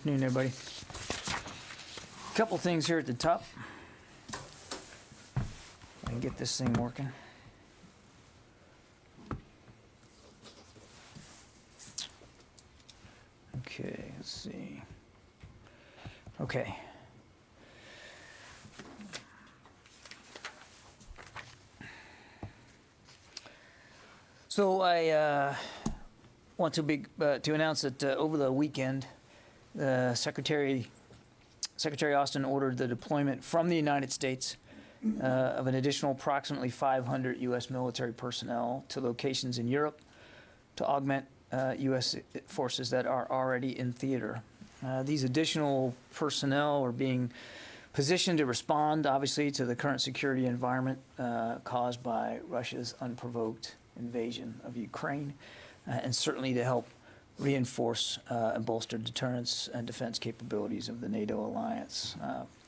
Afternoon, everybody. A couple things here at the top. I can get this thing working. Okay, let's see. Okay. So I want to announce that over the weekend, Secretary Austin ordered the deployment from the United States of an additional approximately 500 U.S. military personnel to locations in Europe to augment U.S. forces that are already in theater. These additional personnel are being positioned to respond, obviously, to the current security environment caused by Russia's unprovoked invasion of Ukraine, and certainly to help reinforce and bolster deterrence and defense capabilities of the NATO alliance.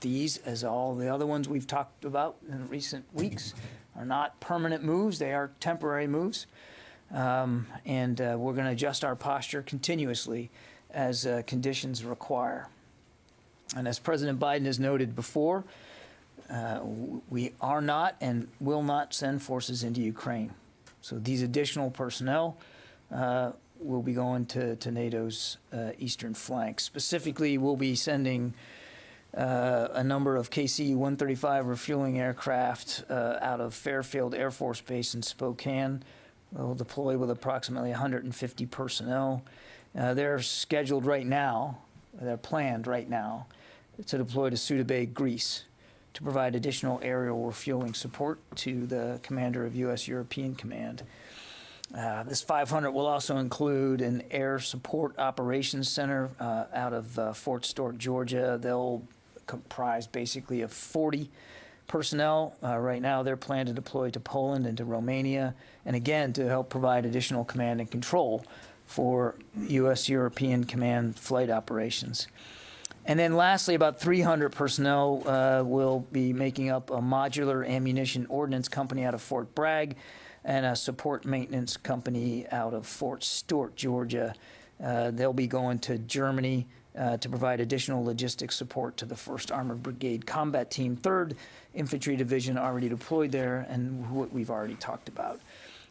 These, as all the other ones we've talked about in recent weeks, are not permanent moves. They are temporary moves. And we're going to adjust our posture continuously as conditions require. And as President Biden has noted before, we are not and will not send forces into Ukraine. So these additional personnel will be going to NATO's eastern flank. Specifically, we'll be sending a number of KC-135 refueling aircraft out of Fairfield Air Force Base in Spokane. We'll deploy with approximately 150 personnel. They're scheduled right now, they're planned right now, to deploy to Suda, Greece, to provide additional aerial refueling support to the commander of U.S. European Command. This 500 will also include an air support operations center out of Fort Stewart, Georgia. They'll comprise basically of 40 personnel. Right now they're planned to deploy to Poland and to Romania, and again to help provide additional command and control for U.S. European Command flight operations. And then lastly, about 300 personnel will be making up a modular ammunition ordnance company out of Fort Bragg and a support maintenance company out of Fort Stewart, Georgia. They'll be going to Germany to provide additional logistics support to the 1st Armored Brigade Combat Team, 3rd Infantry Division already deployed there, and what we've already talked about.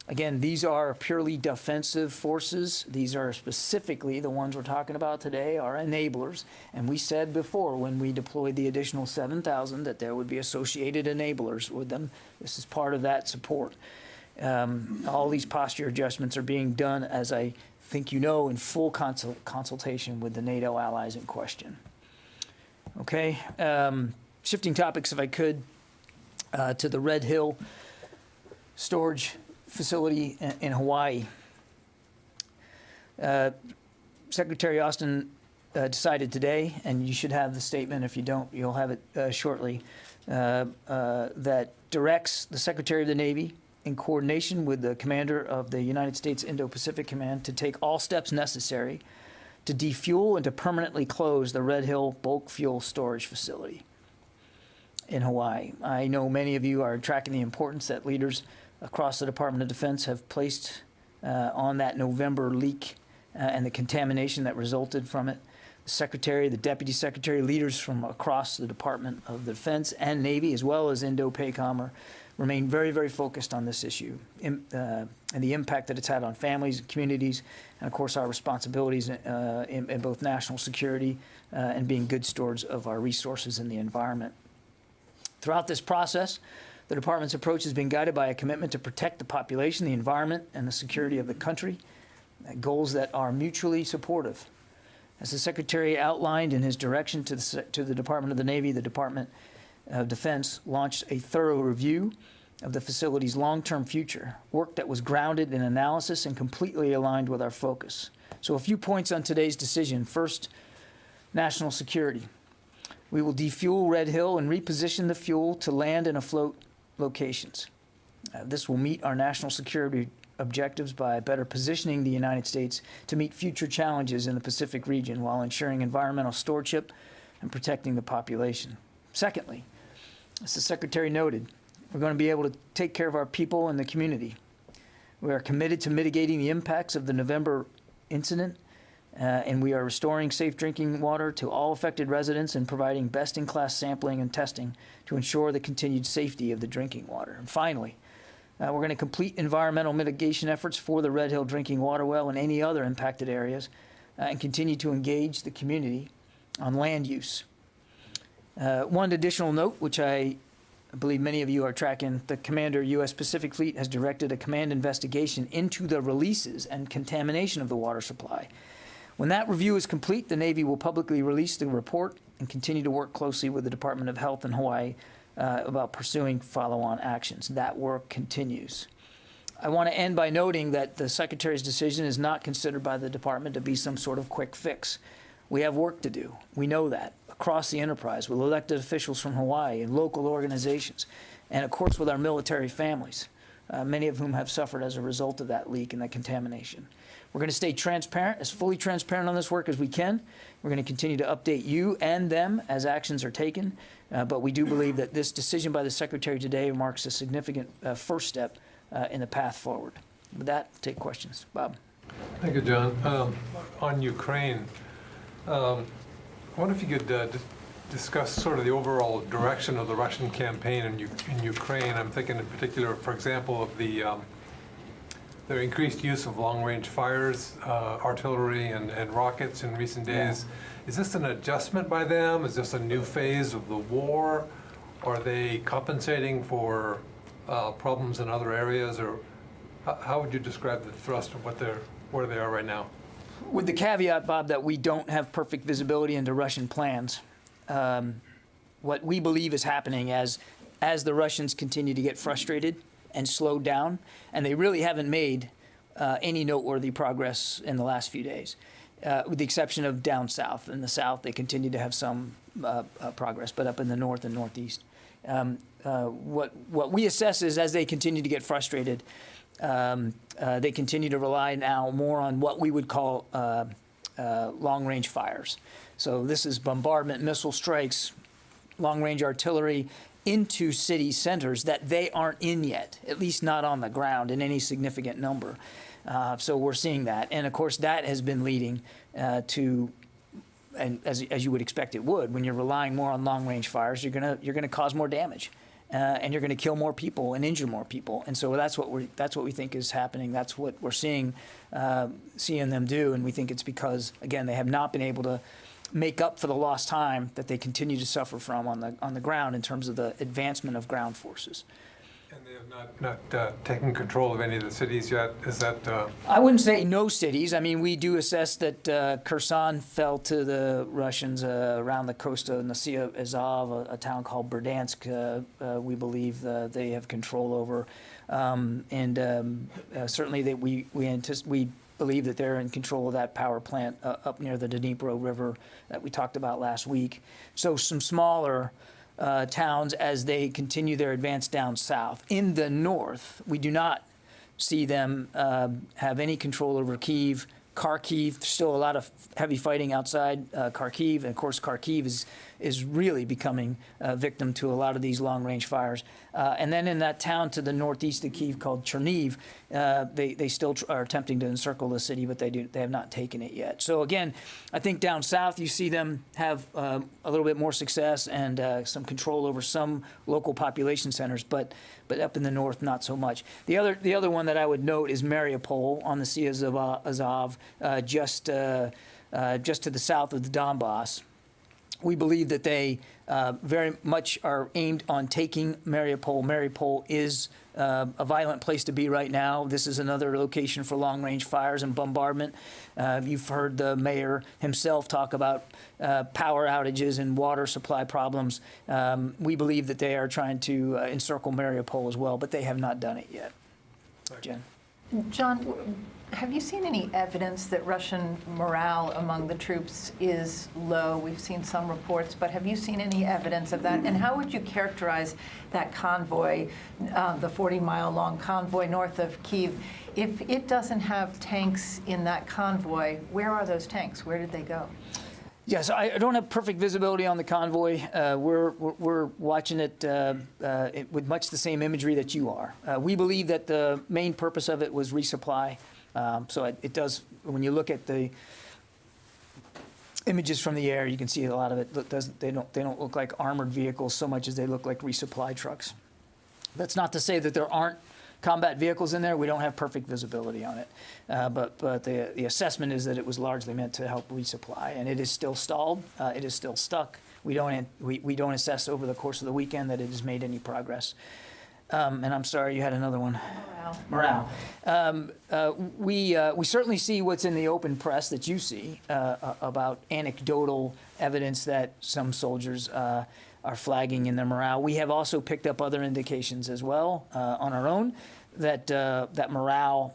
Again, these are purely defensive forces. These are specifically, the ones we're talking about today, are enablers. And we said before when we deployed the additional 7,000 that there would be associated enablers with them. This is part of that support. All these posture adjustments are being done, as I think you know, in full consultation with the NATO allies in question. Okay, shifting topics if I could to the Red Hill storage facility in Hawaii. Secretary Austin decided today, and you should have the statement. If you don't, you'll have it shortly, that directs the Secretary of the Navy in coordination with the commander of the United States Indo-Pacific Command to take all steps necessary to defuel and to permanently close the Red Hill bulk fuel storage facility in Hawaii. I know many of you are tracking the importance that leaders across the Department of Defense have placed on that November leak and the contamination that resulted from it. The Secretary, the Deputy Secretary, leaders from across the Department of Defense and Navy, as well as Indo-PACOM, remain very, very focused on this issue and the impact that it's had on families and communities, and of course our responsibilities in both national security and being good stewards of our resources and the environment. Throughout this process, the Department's approach has been guided by a commitment to protect the population, the environment, and the security of the country, goals that are mutually supportive. As the Secretary outlined in his direction to the Department of the Navy, the Department of Defense launched a thorough review of the facility's long-term future, work that was grounded in analysis and completely aligned with our focus. So a few points on today's decision. First, national security. We will defuel Red Hill and reposition the fuel to land and afloat locations. This will meet our national security objectives by better positioning the United States to meet future challenges in the Pacific region while ensuring environmental stewardship and protecting the population. Secondly, as the Secretary noted, we're going to be able to take care of our people and the community. We are committed to mitigating the impacts of the November incident and we are restoring safe drinking water to all affected residents and providing best-in-class sampling and testing to ensure the continued safety of the drinking water. And finally, we're going to complete environmental mitigation efforts for the Red Hill drinking water well and any other impacted areas, and continue to engage the community on land use. One additional note, which I believe many of you are tracking, the Commander, U.S. Pacific Fleet, has directed a command investigation into the releases and contamination of the water supply. When that review is complete, the Navy will publicly release the report and continue to work closely with the Department of Health in Hawaii about pursuing follow-on actions. That work continues. I want to end by noting that the Secretary's decision is not considered by the Department to be some sort of quick fix. We have work to do. We know that across the enterprise with elected officials from Hawaii and local organizations, and of course with our military families, many of whom have suffered as a result of that leak and that contamination. We're going to stay transparent, as fully transparent on this work as we can. We're going to continue to update you and them as actions are taken, but we do believe that this decision by the Secretary today marks a significant first step in the path forward. With that, take questions. Bob. Thank you, John. On Ukraine, I wonder if you could discuss sort of the overall direction of the Russian campaign in Ukraine. I'm thinking in particular, for example, of their increased use of long-range fires, artillery, and rockets in recent days. Yeah. Is this an adjustment by them? Is this a new phase of the war? Are they compensating for problems in other areas? Or how would you describe the thrust of where they are right now? With the caveat, Bob, that we don't have perfect visibility into Russian plans. What we believe is happening as the Russians continue to get frustrated and slowed down, and they really haven't made any noteworthy progress in the last few days, with the exception of down south. In the south, they continue to have some progress, but up in the north and northeast. What we assess is as they continue to get frustrated, they continue to rely now more on what we would call long-range fires. So this is bombardment, missile strikes, long-range artillery into city centers that they aren't in yet, at least not on the ground in any significant number. So we're seeing that. And of course, that has been leading to, and as you would expect it would, when you're relying more on long-range fires, you're gonna cause more damage. And you're going to kill more people and injure more people, and so that's what we think is happening. That's what we're seeing them do, and we think it's because again they have not been able to make up for the lost time that they continue to suffer from on the ground in terms of the advancement of ground forces. And they have not taken control of any of the cities yet? Is that? I wouldn't say no cities. I mean, we do assess that Kherson fell to the Russians around the coast of the Sea of Azov, a town called Berdansk. We believe they have control over, certainly that we believe that they're in control of that power plant up near the Dnipro River that we talked about last week. So some smaller towns as they continue their advance down south. In the north, we do not see them have any control over Kyiv. Kharkiv, still a lot of heavy fighting outside Kharkiv, and of course Kharkiv is really becoming a victim to a lot of these long-range fires. And then in that town to the northeast of Kyiv called Cherniv, they still are attempting to encircle the city, but they have not taken it yet. So again, I think down south you see them have a little bit more success and some control over some local population centers, but up in the north not so much. The other one that I would note is Mariupol on the Sea of Azov, just to the south of the Donbass. We believe that they very much are aimed on taking Mariupol. Mariupol is a violent place to be right now. This is another location for long-range fires and bombardment. You've heard the mayor himself talk about power outages and water supply problems. We believe that they are trying to encircle Mariupol as well, but they have not done it yet. Jen. John, have you seen any evidence that Russian morale among the troops is low? We've seen some reports, but have you seen any evidence of that? And how would you characterize that convoy, the 40-mile-long convoy north of Kyiv? If it doesn't have tanks in that convoy, where are those tanks? Where did they go? Yes, I don't have perfect visibility on the convoy. We're watching it with much the same imagery that you are. We believe that the main purpose of it was resupply. So it does, when you look at the images from the air, you can see a lot of it they don't look like armored vehicles so much as they look like resupply trucks. That's not to say that there aren't combat vehicles in there. We don't have perfect visibility on it, but the assessment is that it was largely meant to help resupply, and it is still stalled. It is still stuck. We don't assess over the course of the weekend that it has made any progress. And I'm sorry, you had another one. Morale. We certainly see what's in the open press that you see about anecdotal evidence that some soldiers are flagging in their morale. We have also picked up other indications as well on our own that that morale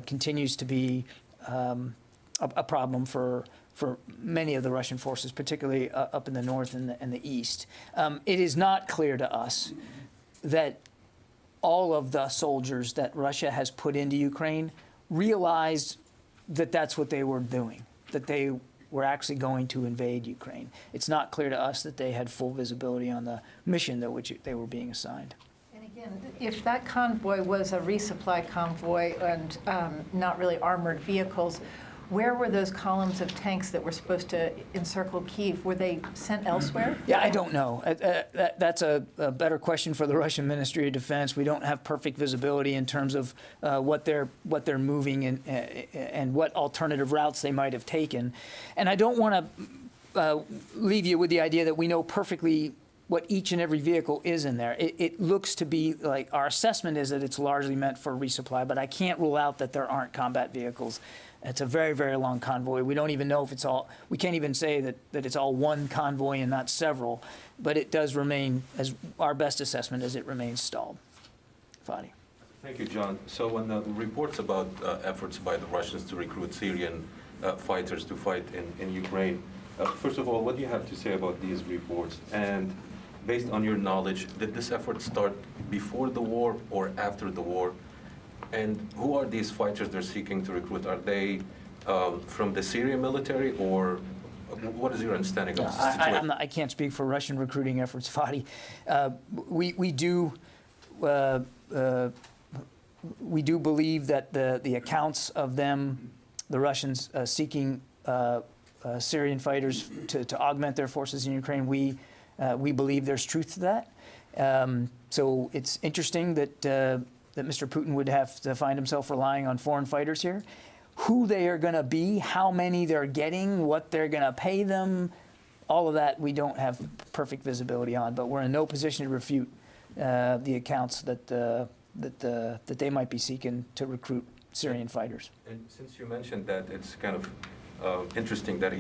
continues to be a problem for many of the Russian forces, particularly up in the north and the east. It is not clear to us that all of the soldiers that Russia has put into Ukraine realized that that's what they were doing, that they were actually going to invade Ukraine. It's not clear to us that they had full visibility on the mission that which they were being assigned. And again, if that convoy was a resupply convoy and not really armored vehicles, where were those columns of tanks that were supposed to encircle Kyiv? Were they sent elsewhere? Yeah, I don't know. That's a better question for the Russian Ministry of Defense. We don't have perfect visibility in terms of what they're moving and what alternative routes they might have taken. And I don't want to leave you with the idea that we know perfectly what each and every vehicle is in there. It looks to be like our assessment is that it's largely meant for resupply, but I can't rule out that there aren't combat vehicles. It's a very, very long convoy. We don't even know if it's all, we can't even say that it's all one convoy and not several, but it does remain, as our best assessment is, it remains stalled. Fadi. Thank you, John. So when the reports about efforts by the Russians to recruit Syrian fighters to fight in Ukraine, first of all, what do you have to say about these reports? And based on your knowledge, did this effort start before the war or after the war? And who are these fighters they're seeking to recruit? Are they from the Syrian military, or what is your understanding of the situation? I can't speak for Russian recruiting efforts, Fadi. We do believe that the accounts of them, the Russians seeking Syrian fighters to augment their forces in Ukraine, we believe there's truth to that. So it's interesting that Mr. Putin would have to find himself relying on foreign fighters here. Who they are going to be, how many they're getting, what they're going to pay them, all of that we don't have perfect visibility on. But we're in no position to refute the accounts that they might be seeking to recruit Syrian fighters. And since you mentioned that, it's kind of interesting that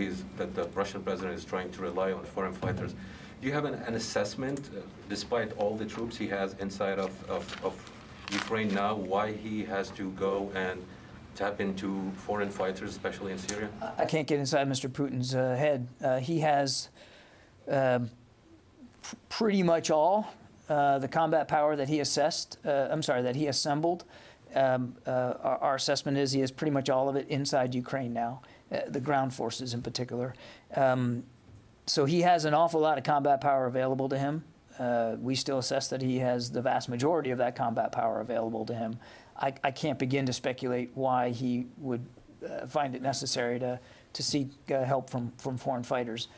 the Russian president is trying to rely on foreign fighters. Do you have an assessment, despite all the troops he has inside of Ukraine now, why he has to go and tap into foreign fighters, especially in Syria? I can't get inside Mr. Putin's head. He has pretty much all the combat power that he assessed. That he assembled. Our assessment is he has pretty much all of it inside Ukraine now, the ground forces in particular. So he has an awful lot of combat power available to him. We still assess that he has the vast majority of that combat power available to him. I can't begin to speculate why he would find it necessary to seek help from foreign fighters.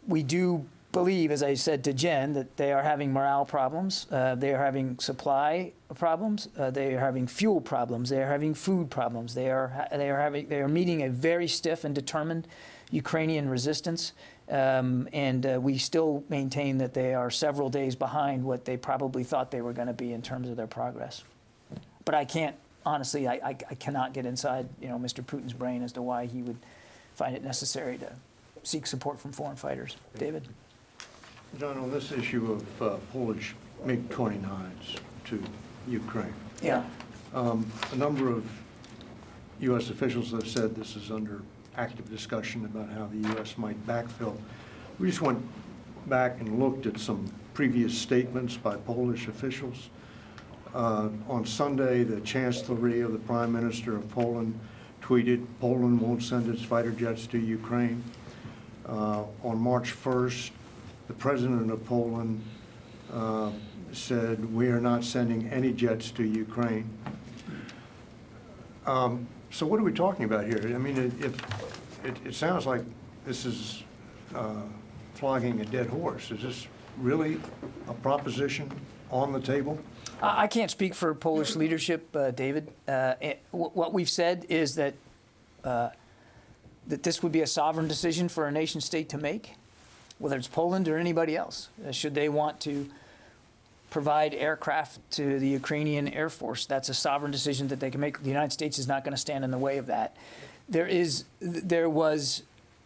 We do believe, as I said to Jen, that they are having morale problems. They are having supply problems. They are having fuel problems. They are having food problems. They are meeting a very stiff and determined Ukrainian resistance. And we still maintain that they are several days behind what they probably thought they were going to be in terms of their progress. But I can't, honestly, I cannot get inside, Mr. Putin's brain as to why he would find it necessary to seek support from foreign fighters. David? John, on this issue of Polish MiG-29s to Ukraine, Yeah. a number of U.S. officials have said this is under active discussion about how the U.S. might backfill. We just went back and looked at some previous statements by Polish officials. On Sunday, the Chancellery of the Prime Minister of Poland tweeted, "Poland won't send its fighter jets to Ukraine." On March 1st, the President of Poland said, "We are not sending any jets to Ukraine." So what are we talking about here? I mean, it sounds like this is flogging a dead horse. Is this really a proposition on the table? I can't speak for Polish leadership, David. What we've said is that that this would be a sovereign decision for a nation state to make, whether it's Poland or anybody else. Should they want to provide aircraft to the Ukrainian Air Force, that's a sovereign decision that they can make. The United States is not going to stand in the way of that. There was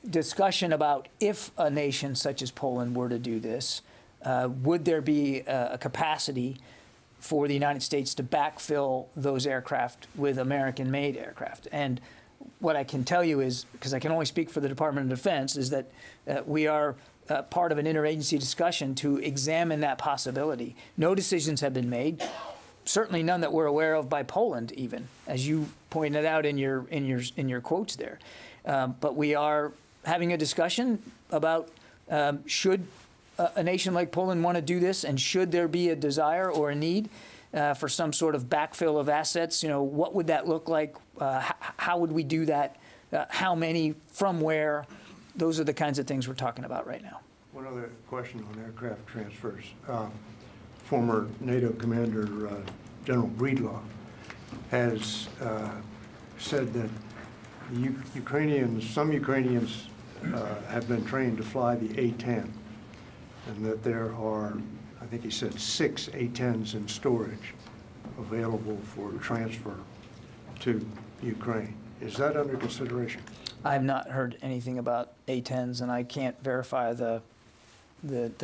discussion about if a nation such as Poland were to do this, would there be a capacity for the United States to backfill those aircraft with American-made aircraft? And what I can tell you is, because I can only speak for the Department of Defense, is that we are part of an interagency discussion to examine that possibility. No decisions have been made, certainly none that we're aware of by Poland, even, as you pointed out in your quotes there. But we are having a discussion about should a nation like Poland want to do this, and should there be a desire or a need for some sort of backfill of assets? You know, what would that look like? How would we do that? How many? From where? Those are the kinds of things we're talking about right now. One other question on aircraft transfers. Former NATO commander General Breedlove has said that some Ukrainians have been trained to fly the A-10, and that there are, I think he said, 6 A-10s in storage available for transfer to Ukraine. Is that under consideration? I have not heard anything about A-10s, and I can't verify the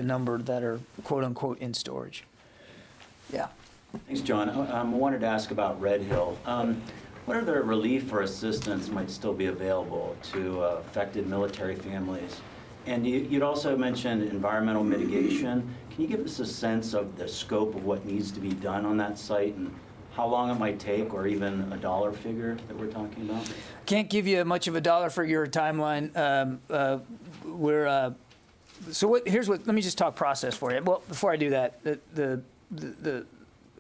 number that are quote unquote in storage. Yeah. Thanks, John. I wanted to ask about Red Hill. What other relief or assistance might still be available to affected military families? And you'd also mentioned environmental mitigation. Can you give us a sense of the scope of what needs to be done on that site, and how long it might take, or even a dollar figure that we're talking about? Can't give you much of a dollar figure or timeline. Let me just talk process for you. Well, before I do that, the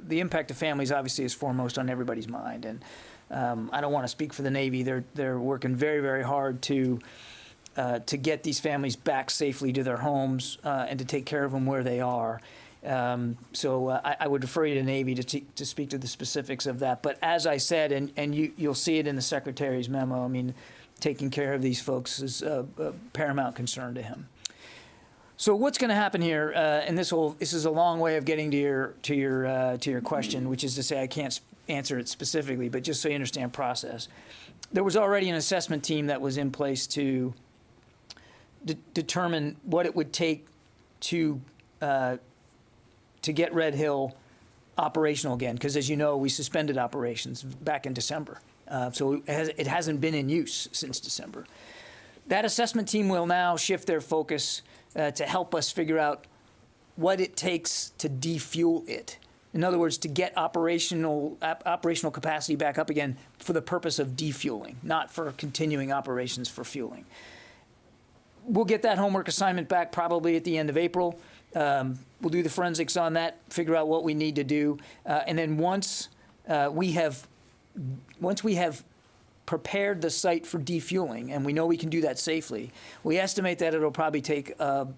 impact of families obviously is foremost on everybody's mind, and I don't want to speak for the Navy. They're working very, very hard to get these families back safely to their homes and to take care of them where they are. So I would refer you to Navy to speak to the specifics of that. But as I said, and you'll see it in the Secretary's memo, I mean, taking care of these folks is a paramount concern to him. So what's going to happen here? And this is a long way of getting to your question, which is to say I can't answer it specifically, but just so you understand process. There was already an assessment team that was in place to determine what it would take to get Red Hill operational again, because as you know, we suspended operations back in December. So it hasn't been in use since December. That assessment team will now shift their focus to help us figure out what it takes to defuel it. In other words, to get operational capacity back up again for the purpose of defueling, not for continuing operations for fueling. We'll get that homework assignment back probably at the end of April. We'll do the forensics on that, figure out what we need to do, and then once we have prepared the site for defueling, and we know we can do that safely, we estimate that it'll probably take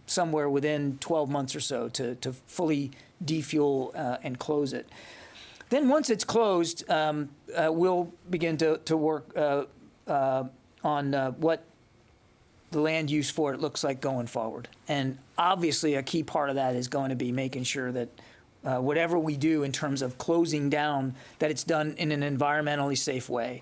somewhere within 12 months or so to fully defuel and close it. Then once it's closed, we'll begin to work on what the land use for it looks like going forward. And obviously a key part of that is going to be making sure that whatever we do in terms of closing down, that it's done in an environmentally safe way.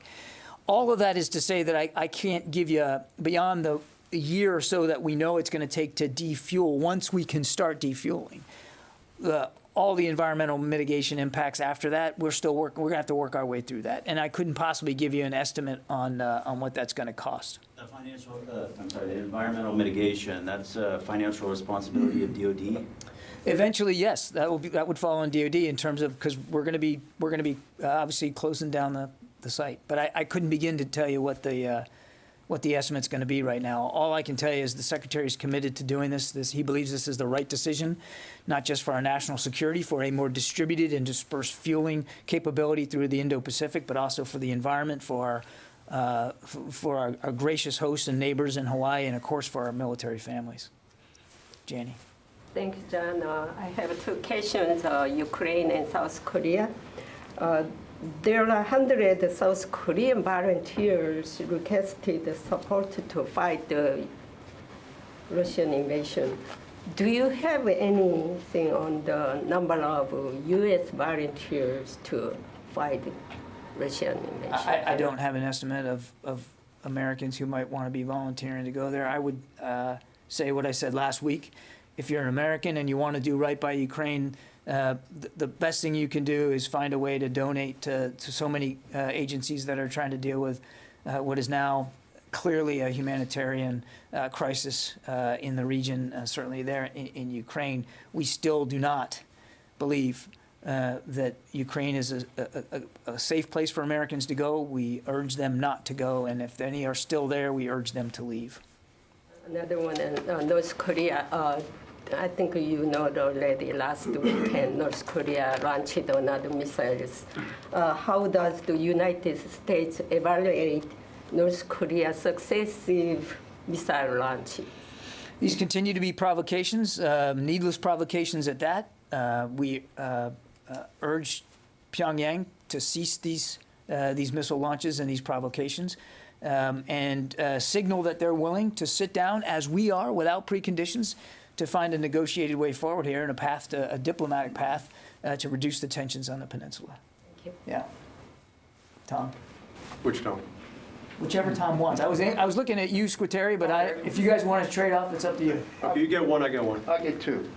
All of that is to say that I can't give you, beyond the year or so that we know it's going to take to defuel, once we can start defueling, all the environmental mitigation impacts after that, we're going to have to work our way through that. And I couldn't possibly give you an estimate on what that's going to cost. The environmental mitigation, that's a financial responsibility of DOD? Eventually, yes, that would fall on DOD in terms of, because we're going to be obviously closing down the site. But I couldn't begin to tell you what the estimate's going to be right now. All I can tell you is the Secretary is committed to doing this. He believes this is the right decision, not just for our national security, for a more distributed and dispersed fueling capability through the Indo-Pacific, but also for the environment, for for our gracious hosts and neighbors in Hawaii, and of course for our military families. Janie. Thanks, John. I have two questions, Ukraine and South Korea. There are 100 South Korean volunteers requested support to fight the Russian invasion. Do you have anything on the number of U.S. volunteers to fight Russian invasion? I don't have an estimate of Americans who might want to be volunteering to go there. I would say what I said last week. If you're an American and you want to do right by Ukraine, the best thing you can do is find a way to donate to so many agencies that are trying to deal with what is now clearly a humanitarian crisis in the region, certainly there in Ukraine. We still do not believe that Ukraine is a safe place for Americans to go. We urge them not to go, and if any are still there, we urge them to leave. Another one in North Korea. I think you know already last weekend North Korea launched another missiles. How does the United States evaluate North Korea's successive missile launch? These continue to be provocations, needless provocations at that. We urge Pyongyang to cease these missile launches and these provocations, and signal that they're willing to sit down, as we are, without preconditions, to find a negotiated way forward here and a path to a diplomatic path to reduce the tensions on the peninsula. Thank you. Yeah. Tom. Which Tom? Whichever Tom wants. I was looking at you, Squitieri, but if you guys want to trade off, it's up to you. Okay, you get one, I get one. I get two.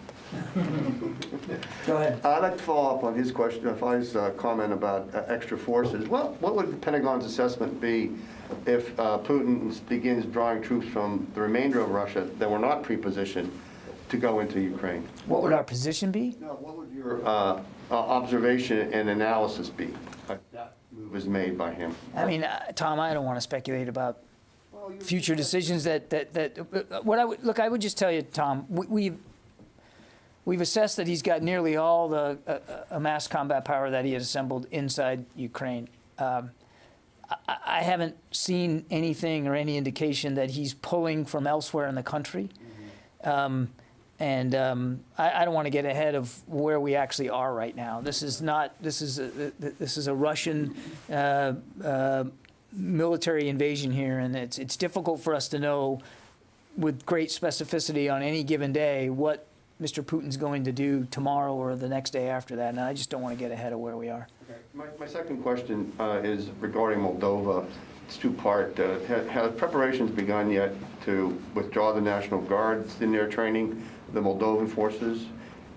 Go ahead. I'd like to follow up on his question, his comment about extra forces. What would the Pentagon's assessment be if Putin begins drawing troops from the remainder of Russia that were not pre-positioned to go into Ukraine? What would our position be? No, what would your observation and analysis be if that move is made by him? I mean, Tom, I don't want to speculate about future decisions what I would just tell you, Tom, we've assessed that he's got nearly all the amassed combat power that he has assembled inside Ukraine. I haven't seen anything or any indication that he's pulling from elsewhere in the country. I don't want to get ahead of where we actually are right now. This is a Russian military invasion here, and it's difficult for us to know with great specificity on any given day what Mr. Putin's going to do tomorrow or the next day after that, and I just don't want to get ahead of where we are. Okay. My second question is regarding Moldova. It's two-part. Have preparations begun yet to withdraw the National Guard in their training, the Moldovan forces?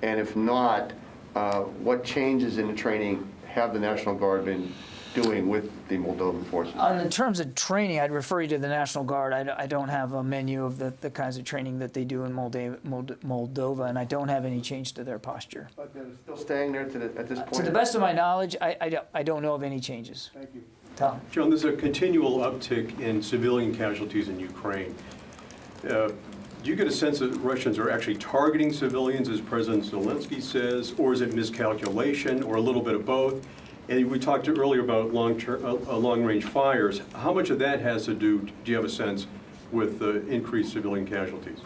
And if not, what changes in the training have the National Guard been doing with the Moldovan forces? In terms of training, I'd refer you to the National Guard. I don't have a menu of the kinds of training that they do in Moldova, and I don't have any change to their posture. But they're still staying there at this point? To the best of my knowledge, I don't know of any changes. Thank you. Tom. John, there's a continual uptick in civilian casualties in Ukraine. Do you get a sense that Russians are actually targeting civilians, as President Zelensky says, or is it miscalculation, or a little bit of both? And we talked earlier about long-range fires. How much of that has to do you have a sense, with increased civilian casualties?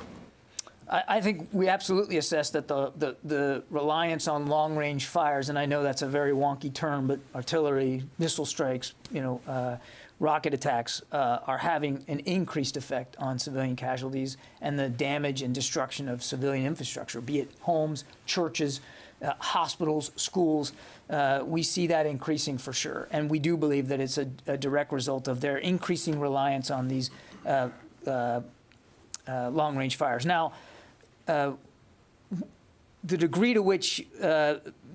I think we absolutely assess that the reliance on long-range fires, and I know that's a very wonky term, but artillery, missile strikes, rocket attacks are having an increased effect on civilian casualties and the damage and destruction of civilian infrastructure, be it homes, churches, hospitals, schools. We see that increasing for sure, and we do believe that it's a direct result of their increasing reliance on these long-range fires. Now, the degree to which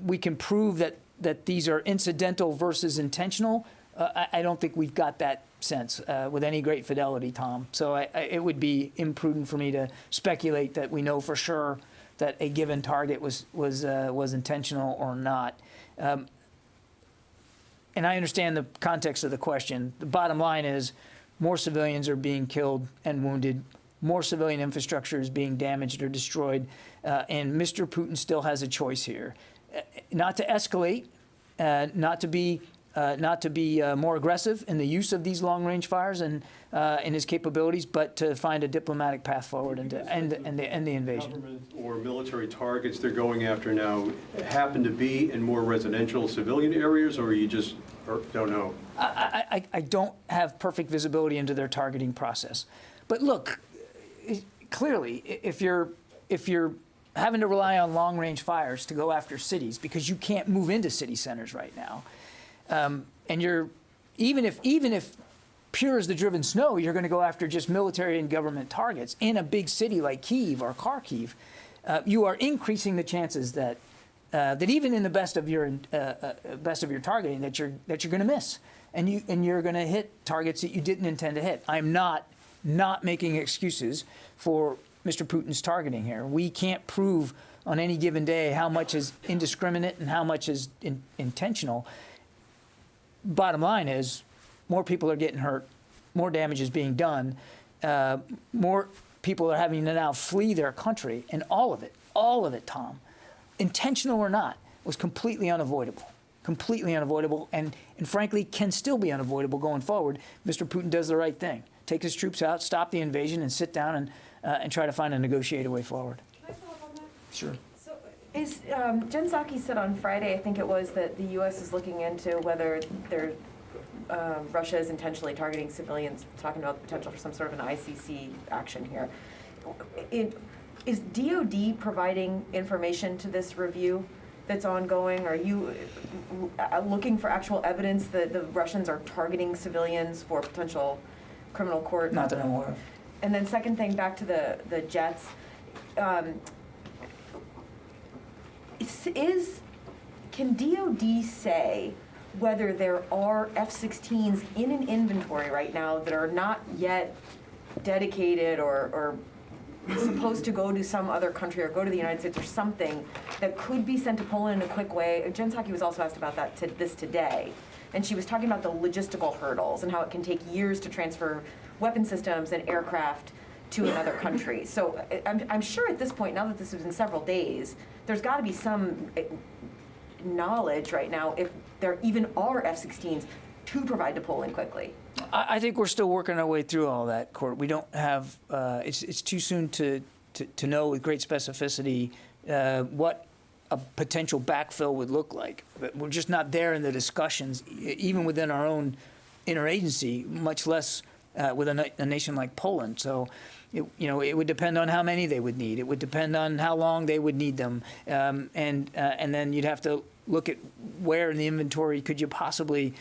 we can prove that these are incidental versus intentional, I don't think we've got that sense with any great fidelity, Tom. So it would be imprudent for me to speculate that we know for sure that a given target was intentional or not. And I understand the context of the question. The bottom line is more civilians are being killed and wounded. More civilian infrastructure is being damaged or destroyed, and Mr. Putin still has a choice here. Not to escalate, not to be not to be more aggressive in the use of these long-range fires and in his capabilities, but to find a diplomatic path forward and to end the invasion. Government or military targets they're going after now happen to be in more residential civilian areas, or you just don't know? I don't have perfect visibility into their targeting process. But look, clearly, if you're having to rely on long-range fires to go after cities because you can't move into city centers right now, and you're even if pure as the driven snow, you're going to go after just military and government targets in a big city like Kyiv or Kharkiv, you are increasing the chances that that even in the best of your targeting that you're going to miss, and you're going to hit targets that you didn't intend to hit. I'm not making excuses for Mr. Putin's targeting here. We can't prove on any given day how much is indiscriminate and how much is intentional. Bottom line is, more people are getting hurt, more damage is being done, more people are having to now flee their country, and all of it, Tom, intentional or not, was completely unavoidable. Completely unavoidable, and frankly, can still be unavoidable going forward. Mr. Putin does the right thing. Take his troops out, stop the invasion, and sit down and try to find a negotiated way forward. Can I follow up on that? Sure. So is, Jen Psaki said on Friday, I think it was, that the U.S. is looking into whether Russia is intentionally targeting civilians, talking about the potential for some sort of an ICC action here. Is DOD providing information to this review that's ongoing? Are you looking for actual evidence that the Russians are targeting civilians for potential criminal court? Not that I'm aware of. And then second thing, back to the jets. Can DOD say whether there are F-16s in an inventory right now that are not yet dedicated or supposed to go to some other country or go to the United States or something that could be sent to Poland in a quick way? Jen Psaki was also asked about that today, and she was talking about the logistical hurdles and how it can take years to transfer weapon systems and aircraft to another country. So I'm sure at this point, now that this has been several days, there's got to be some knowledge right now if there even are F-16s to provide to Poland quickly. I think we're still working our way through all that, Court. We don't have, it's too soon to know with great specificity what a potential backfill would look like. But we're just not there in the discussions, even within our own interagency, much less with a nation like Poland. So, it would depend on how many they would need. It would depend on how long they would need them, and then you'd have to look at where in the inventory could you possibly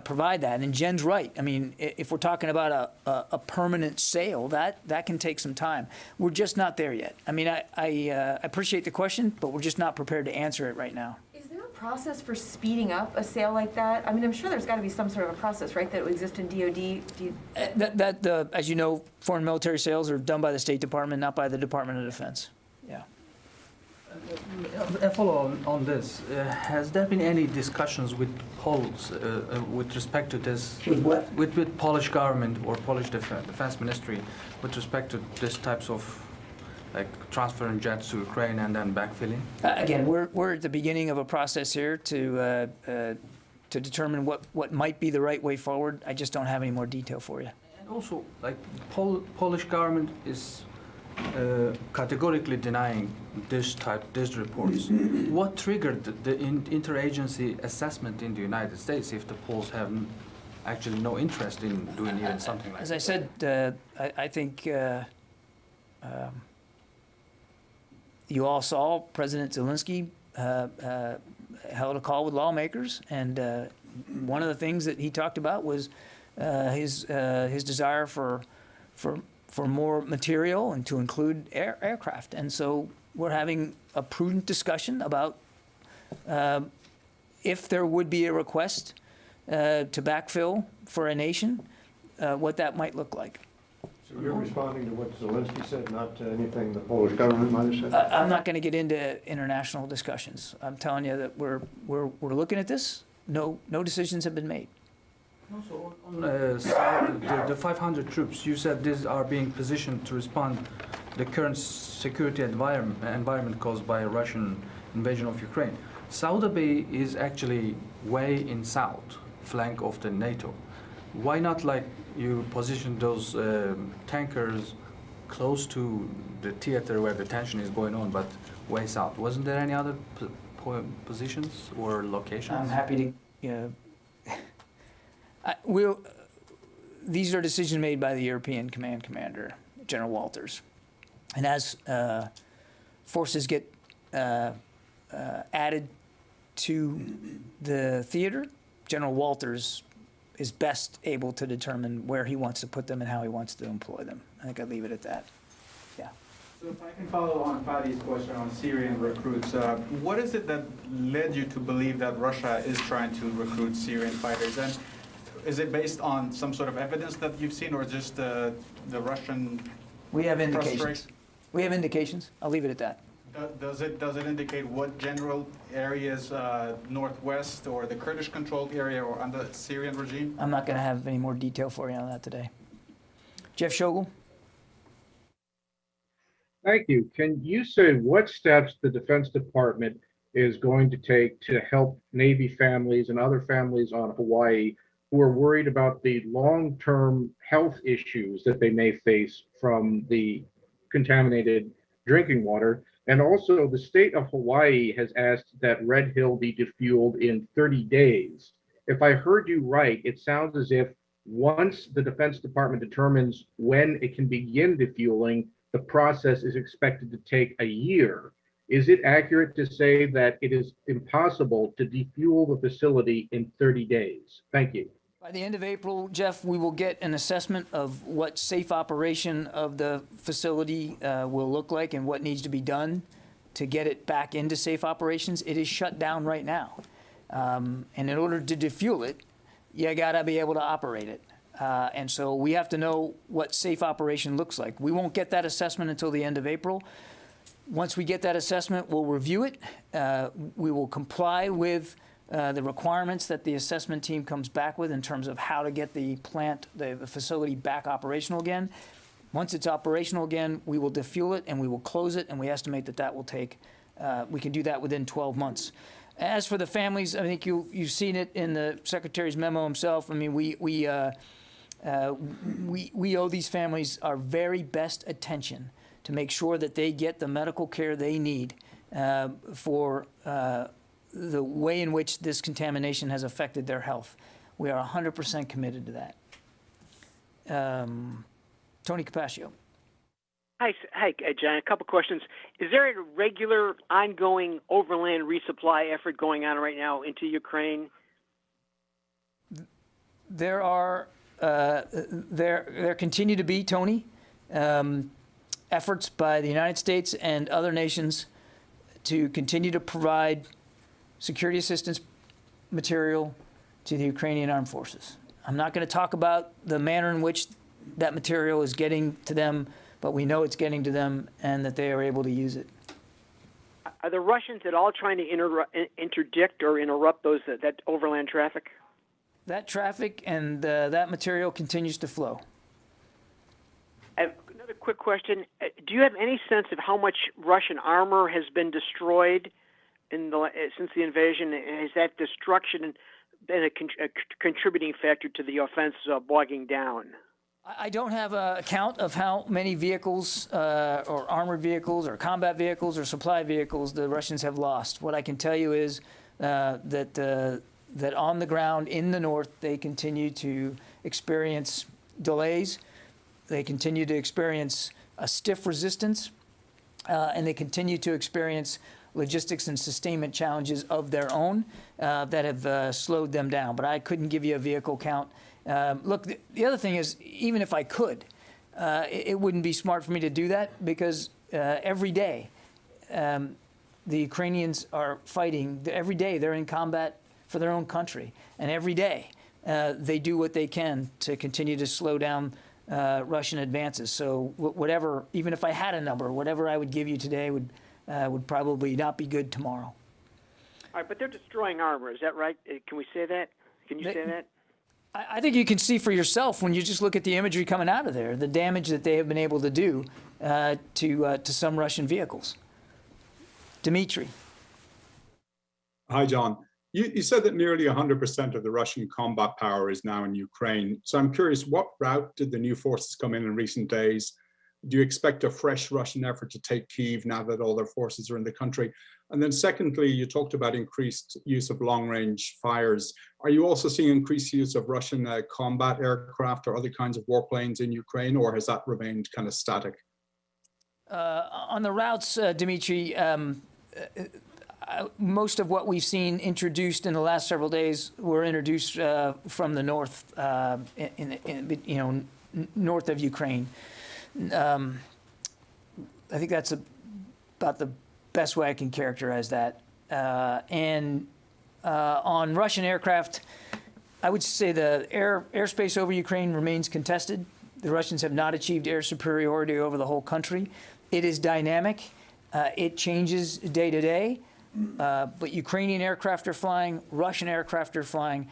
provide that. And Jen's right. I mean, if we're talking about a permanent sale, that can take some time. We're just not there yet. I mean, I appreciate the question, but we're just not prepared to answer it right now. Is there a process for speeding up a sale like that? I mean, I'm sure there's got to be some sort of a process, right, that would exist in DOD? As you know, foreign military sales are done by the State Department, not by the Department of Defense. Yeah. A follow on this. Has there been any discussions with Poles with respect to this? With what? With Polish government or Polish defense ministry with respect to this types of, like, transferring jets to Ukraine and then backfilling? Again, we're at the beginning of a process here to determine what might be the right way forward. I just don't have any more detail for you. And also, like, Polish government is categorically denying these reports. What triggered the interagency assessment in the United States if the Poles have actually no interest in doing even something like that? As I said, I think you all saw President Zelensky held a call with lawmakers, and one of the things that he talked about was his desire for more material and to include aircraft. And so we're having a prudent discussion about if there would be a request to backfill for a nation, what that might look like. So you're responding to what Zelensky said, not to anything the Polish government might have said? I'm not going to get into international discussions. I'm telling you that we're looking at this. No decisions have been made. Also, on the 500 troops, you said these are being positioned to respond to the current security environment caused by a Russian invasion of Ukraine. Saudi is actually way in south. flank of the NATO. Why not like you position those tankers close to the theater where the tension is going on, but way south? Wasn't there any other positions or locations? I'm happy to, these are decisions made by the European Command Commander, General Walters. And as forces get added to the theater, General Walters is best able to determine where he wants to put them and how he wants to employ them. I think I'd leave it at that. Yeah. So if I can follow on Fadi's question on Syrian recruits, what is it that led you to believe that Russia is trying to recruit Syrian fighters? And is it based on some sort of evidence that you've seen, or just the Russian We have indications. frustration? We have indications. I'll leave it at that. Does it indicate what general areas, northwest or the Kurdish-controlled area or under the Syrian regime? I'm not going to have any more detail for you on that today. Jeff Shogel? Thank you. Can you say what steps the Defense Department is going to take to help Navy families and other families on Hawaii who are worried about the long-term health issues that they may face from the contaminated drinking water? And also, the state of Hawaii has asked that Red Hill be defueled in 30 days. If I heard you right, it sounds as if once the Defense Department determines when it can begin defueling, the process is expected to take a year. Is it accurate to say that it is impossible to defuel the facility in 30 days? Thank you. By the end of April, Jeff, we will get an assessment of what safe operation of the facility will look like and what needs to be done to get it back into safe operations. It is shut down right now. And in order to defuel it, you gotta be able to operate it. And so we have to know what safe operation looks like. We won't get that assessment until the end of April. Once we get that assessment, we'll review it. We will comply with the requirements that the assessment team comes back with in terms of how to get the plant, the facility back operational again. Once it's operational again, we will defuel it and we will close it, and we estimate that that will take, we can do that within 12 months. As for the families, I think you've seen it in the Secretary's memo himself. I mean, we owe these families our very best attention to make sure that they get the medical care they need for the way in which this contamination has affected their health. We are 100% committed to that. Tony Capaccio. Hi, John. A couple questions. Is there a regular, ongoing overland resupply effort going on right now into Ukraine? There are, there continue to be, Tony, efforts by the United States and other nations to continue to provide security assistance material to the Ukrainian armed forces. I'm not going to talk about the manner in which that material is getting to them, but we know it's getting to them and that they are able to use it. Are the Russians at all trying to interdict or interrupt that overland traffic? That traffic and that material continues to flow. Another quick question. Do you have any sense of how much Russian armor has been destroyed since the invasion? Has that destruction been a contributing factor to the offense bogging down? I don't have a count of how many vehicles or armored vehicles or combat vehicles or supply vehicles the Russians have lost. What I can tell you is that on the ground in the north, they continue to experience delays. They continue to experience a stiff resistance, and they continue to experience logistics and sustainment challenges of their own that have slowed them down. But I couldn't give you a vehicle count. Look, the other thing is, even if I could, it wouldn't be smart for me to do that because every day the Ukrainians are fighting. Every day they're in combat for their own country. And every day they do what they can to continue to slow down Russian advances. So whatever, even if I had a number, whatever I would give you today would probably not be good tomorrow. All right, but they're destroying armor. Is that right? Can we say that? Can you say that? I think you can see for yourself when you just look at the imagery coming out of there, the damage that they have been able to do to some Russian vehicles. Dmitry. Hi, John. You said that nearly 100% of the Russian combat power is now in Ukraine. So I'm curious, what route did the new forces come in recent days? Do you expect a fresh Russian effort to take Kyiv now that all their forces are in the country? And then secondly, you talked about increased use of long-range fires. Are you also seeing increased use of Russian combat aircraft or other kinds of warplanes in Ukraine, or has that remained kind of static? On the routes, Dmitry, most of what we've seen introduced in the last several days were introduced from the north, north of Ukraine. I think that's about the best way I can characterize that. On Russian aircraft, I would say the airspace over Ukraine remains contested. The Russians have not achieved air superiority over the whole country. It is dynamic. It changes day to day. But Ukrainian aircraft are flying, Russian aircraft are flying.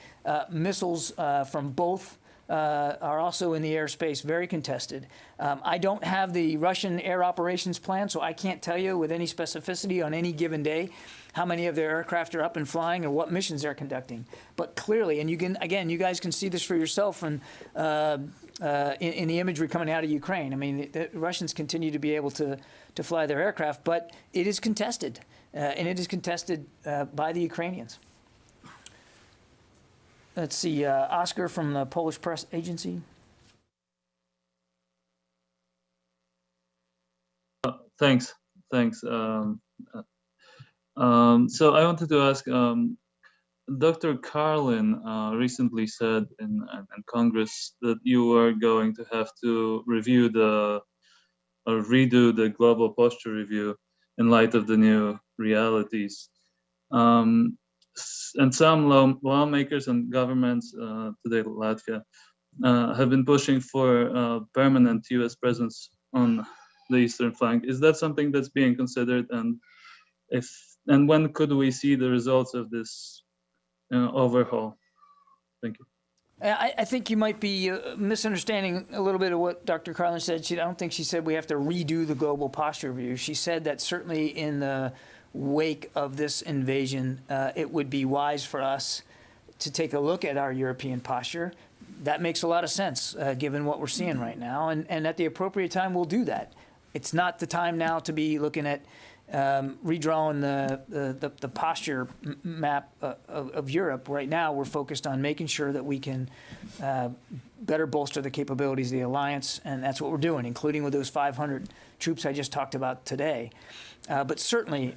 Missiles from both are also in the airspace, very contested. I don't have the Russian air operations plan, so I can't tell you with any specificity on any given day how many of their aircraft are up and flying or what missions they're conducting. But clearly, and you can, again, you guys can see this for yourself and in the imagery coming out of Ukraine. I mean, the Russians continue to be able to fly their aircraft, but it is contested, and it is contested by the Ukrainians. Let's see, Oscar from the Polish press agency. Thanks. So I wanted to ask, Dr. Carlin recently said in Congress that you were going to have to redo the global posture review in light of the new realities. And some lawmakers and governments, today Latvia, have been pushing for a permanent U.S. presence on the eastern flank. Is that something that's being considered? And when could we see the results of this overhaul? Thank you. I think you might be misunderstanding a little bit of what Dr. Carlin said. I don't think she said we have to redo the global posture review. She said that certainly in the wake of this invasion, it would be wise for us to take a look at our European posture. That makes a lot of sense, given what we're seeing right now. And at the appropriate time, we'll do that. It's not the time now to be looking at redrawing the posture map of Europe. Right now, we're focused on making sure that we can better bolster the capabilities of the alliance, and that's what we're doing, including with those 500 troops I just talked about today. But certainly,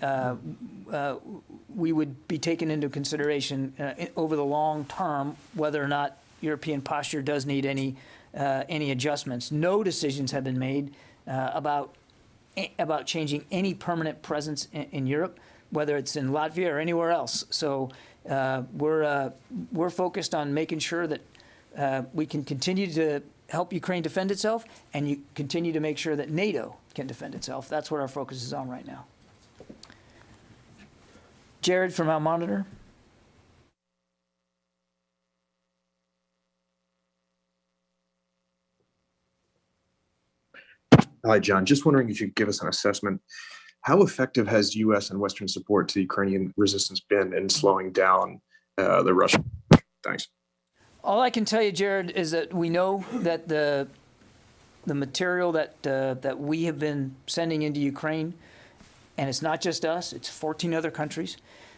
we would be taken into consideration over the long term whether or not European posture does need any adjustments. No decisions have been made about changing any permanent presence in Europe, whether it's in Latvia or anywhere else. So we're focused on making sure that we can continue to help Ukraine defend itself, and you continue to make sure that NATO can defend itself. That's what our focus is on right now. Jared from our monitor. Hi, John. Just wondering if you could give us an assessment. How effective has U.S. and Western support to the Ukrainian resistance been in slowing down the Russian? Thanks. All I can tell you, Jared, is that we know that the material that we have been sending into Ukraine, and it's not just us, it's 14 other countries,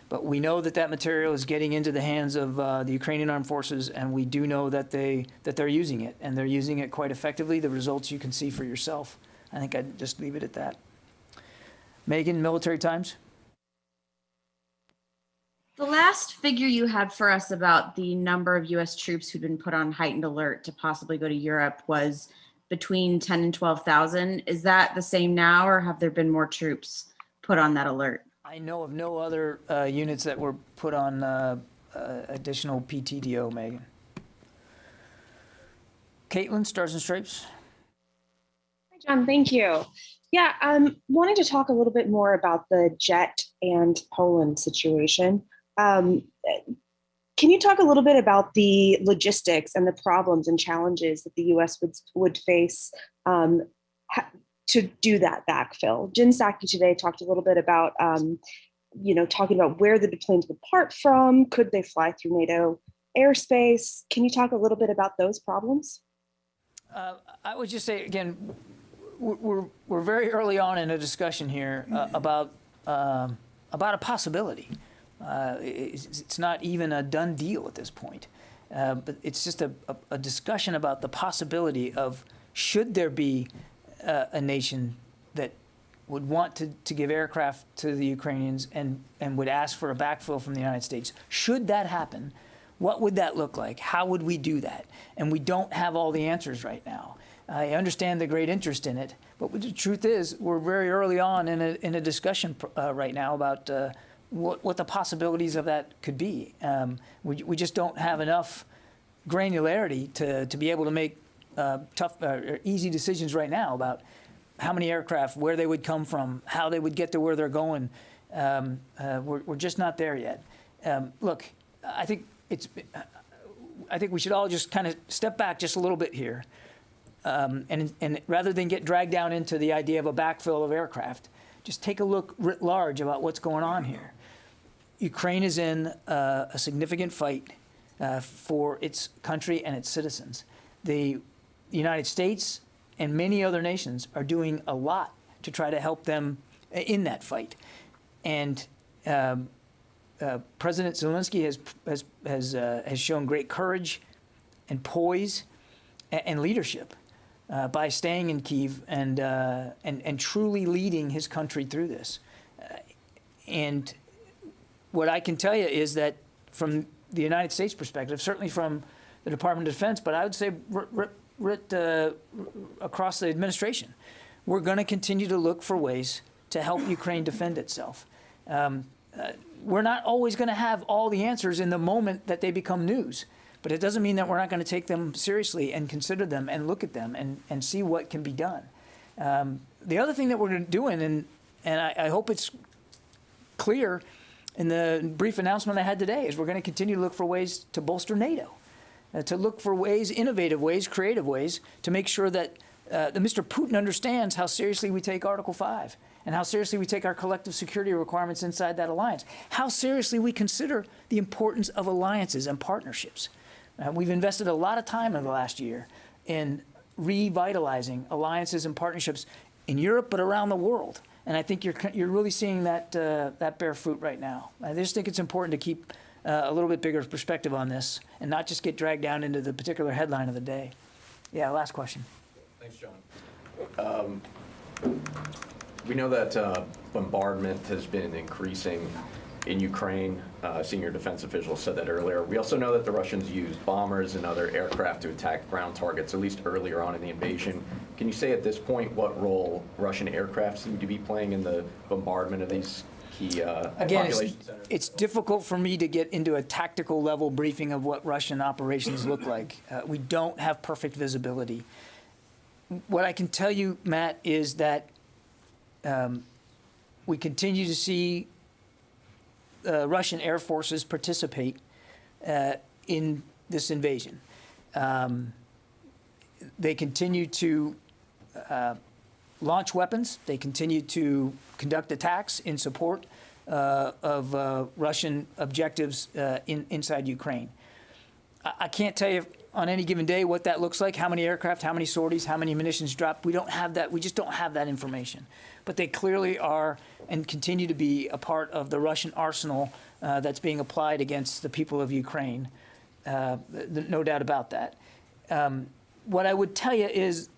but we know that that material is getting into the hands of the Ukrainian armed forces, and we do know that they're using it, and they're using it quite effectively. The results you can see for yourself. I think I'd just leave it at that. Megan, Military Times. The last figure you had for us about the number of U.S. troops who've been put on heightened alert to possibly go to Europe was between 10 and 12,000. Is that the same now, or have there been more troops put on that alert? I know of no other units that were put on additional PTDO, Megan. Caitlin, Stars and Stripes. Hi, John. Thank you. Yeah, wanted to talk a little bit more about the jet and Poland situation. Can you talk a little bit about the logistics and the problems and challenges that the U.S. would face to do that backfill? Jen Psaki today talked a little bit about talking about where the planes would part from. Could they fly through NATO airspace? Can you talk a little bit about those problems? I would just say, again, we're very early on in a discussion here about a possibility. It's not even a done deal at this point, but it's just a discussion about the possibility of, should there be a nation that would want to give aircraft to the Ukrainians and would ask for a backfill from the United States. Should that happen, what would that look like? How would we do that? And we don't have all the answers right now. I understand the great interest in it, but the truth is we're very early on in a discussion right now about what the possibilities of that could be. We just don't have enough granularity to be able to make tough or easy decisions right now about how many aircraft, where they would come from, how they would get to where they're going. We're just not there yet. Look, I think we should all just kind of step back just a little bit here, and rather than get dragged down into the idea of a backfill of aircraft, just take a look writ large about what's going on here. Ukraine is in a significant fight for its country and its citizens. The United States and many other nations are doing a lot to try to help them in that fight. And President Zelensky has shown great courage and poise and leadership by staying in Kyiv and truly leading his country through this. And what I can tell you is that from the United States perspective, certainly from the Department of Defense, but I would say across the administration, we're going to continue to look for ways to help Ukraine defend itself. We're not always going to have all the answers in the moment that they become news, but it doesn't mean that we're not going to take them seriously and consider them and look at them and see what can be done. The other thing that we're doing, and I hope it's clear in the brief announcement I had today, is we're going to continue to look for ways to bolster NATO, to look for ways, innovative ways, creative ways, to make sure that Mr. Putin understands how seriously we take Article 5 and how seriously we take our collective security requirements inside that alliance, how seriously we consider the importance of alliances and partnerships. We've invested a lot of time in the last year in revitalizing alliances and partnerships in Europe, but around the world. And I think you're really seeing that bear fruit right now. I just think it's important to keep a little bit bigger perspective on this and not just get dragged down into the particular headline of the day. Yeah, last question. Thanks, John. We know that bombardment has been increasing in Ukraine. Senior defense officials said that earlier. We also know that the Russians used bombers and other aircraft to attack ground targets, at least earlier on in the invasion. Can you say at this point what role Russian aircraft seem to be playing in the bombardment of these key population centers? It's difficult for me to get into a tactical level briefing of what Russian operations look like. We don't have perfect visibility. What I can tell you, Matt, is that we continue to see Russian air forces participate in this invasion. They continue to launch weapons. They continue to conduct attacks in support of Russian objectives inside Ukraine. I can't tell you on any given day what that looks like, how many aircraft, how many sorties, how many munitions dropped. We don't have that. We just don't have that information. But they clearly are and continue to be a part of the Russian arsenal that's being applied against the people of Ukraine. No doubt about that. What I would tell you is,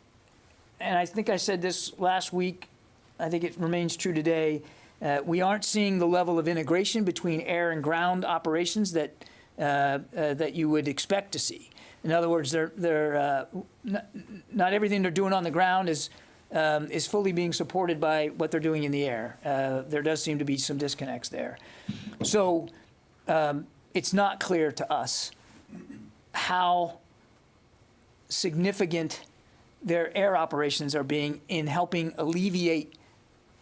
and I think I said this last week, I think it remains true today, we aren't seeing the level of integration between air and ground operations that you would expect to see. In other words, not everything they're doing on the ground is fully being supported by what they're doing in the air. There does seem to be some disconnects there. So it's not clear to us how significant their air operations are being in helping alleviate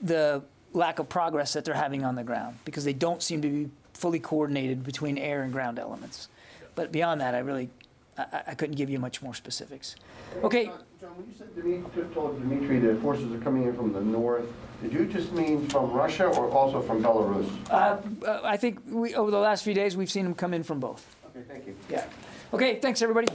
the lack of progress that they're having on the ground, because they don't seem to be fully coordinated between air and ground elements. But beyond that, I couldn't give you much more specifics. Okay. John, when you said told Dmitry the forces are coming in from the north, did you just mean from Russia or also from Belarus? I think over the last few days, we've seen them come in from both. Okay, thank you. Yeah. Okay, thanks, everybody.